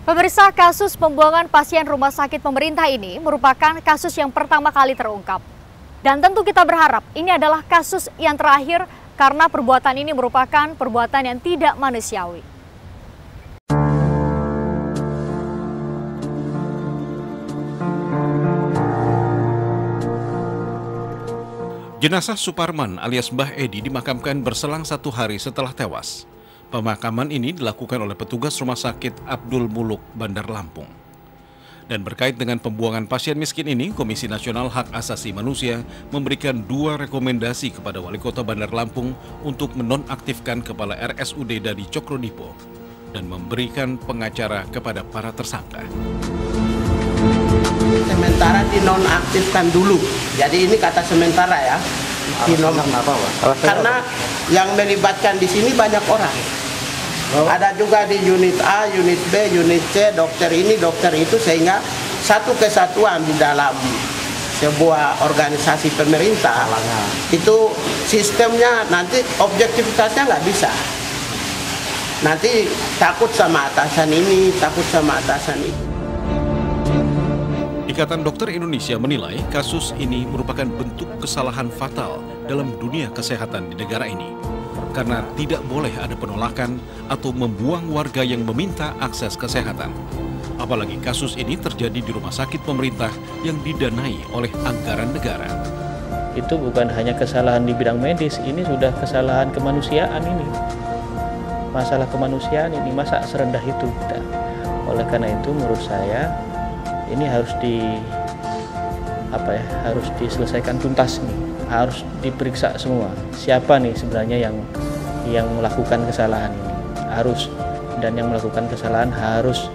Pemirsa, kasus pembuangan pasien rumah sakit pemerintah ini merupakan kasus yang pertama kali terungkap. Dan tentu kita berharap ini adalah kasus yang terakhir karena perbuatan ini merupakan perbuatan yang tidak manusiawi. Jenazah Suparman alias Mbah Edi dimakamkan berselang 1 hari setelah tewas. Pemakaman ini dilakukan oleh petugas Rumah Sakit Abdul Muluk, Bandar Lampung. Dan berkait dengan pembuangan pasien miskin ini, Komisi Nasional Hak Asasi Manusia memberikan 2 rekomendasi kepada Wali Kota Bandar Lampung untuk menonaktifkan Kepala RSUD Dadi Cokro-Dipo dan memberikan pengacara kepada para tersangka. Sementara dinonaktifkan dulu. Jadi ini kata sementara ya. Karena yang melibatkan di sini banyak orang. Ada juga di unit A, unit B, unit C, dokter ini, dokter itu, sehingga satu kesatuan di dalam sebuah organisasi pemerintah. Itu sistemnya nanti objektivitasnya nggak bisa. Nanti takut sama atasan ini, takut sama atasan itu. Ikatan Dokter Indonesia menilai kasus ini merupakan bentuk kesalahan fatal dalam dunia kesehatan di negara ini. Karena tidak boleh ada penolakan atau membuang warga yang meminta akses kesehatan. Apalagi kasus ini terjadi di rumah sakit pemerintah yang didanai oleh anggaran negara. Itu bukan hanya kesalahan di bidang medis, ini sudah kesalahan kemanusiaan ini. Masalah kemanusiaan ini, masa serendah itu kita. Oleh karena itu menurut saya ini harus harus diselesaikan tuntas nih, harus diperiksa semua. Siapa nih sebenarnya yang melakukan kesalahan ini? Dan yang melakukan kesalahan harus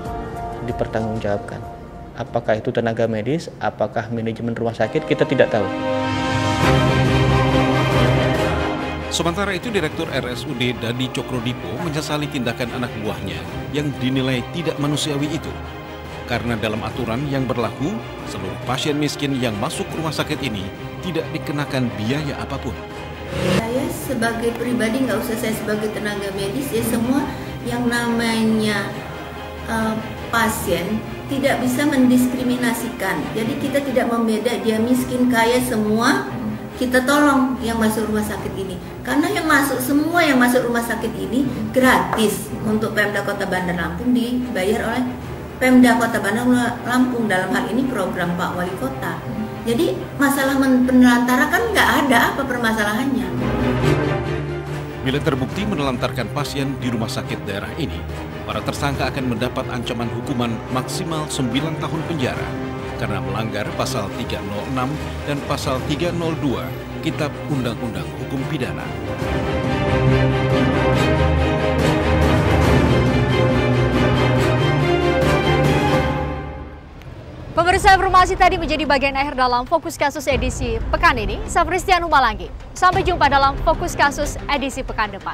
dipertanggungjawabkan. Apakah itu tenaga medis, apakah manajemen rumah sakit, kita tidak tahu. Sementara itu, Direktur RSUD Dadi Cokro-Dipo menyesali tindakan anak buahnya yang dinilai tidak manusiawi itu. Karena dalam aturan yang berlaku, seluruh pasien miskin yang masuk rumah sakit ini tidak dikenakan biaya apapun. Saya sebagai pribadi, nggak usah saya sebagai tenaga medis, ya semua yang namanya pasien tidak bisa mendiskriminasikan. Jadi kita tidak membeda dia miskin, kaya, semua kita tolong yang masuk rumah sakit ini. Karena semua yang masuk rumah sakit ini gratis untuk Pemda Kota Bandar Lampung, dibayar oleh Pemda Kota Bandar Lampung, dalam hal ini program Pak Wali Kota. Jadi masalah penelantaran kan nggak ada apa permasalahannya. Bila terbukti menelantarkan pasien di rumah sakit daerah ini, para tersangka akan mendapat ancaman hukuman maksimal 9 tahun penjara karena melanggar pasal 306 dan pasal 302 Kitab Undang-Undang Hukum Pidana. Pemirsa, informasi tadi menjadi bagian akhir dalam Fokus Kasus edisi pekan ini. Saya Pristianu Malangi. Sampai jumpa dalam Fokus Kasus edisi pekan depan.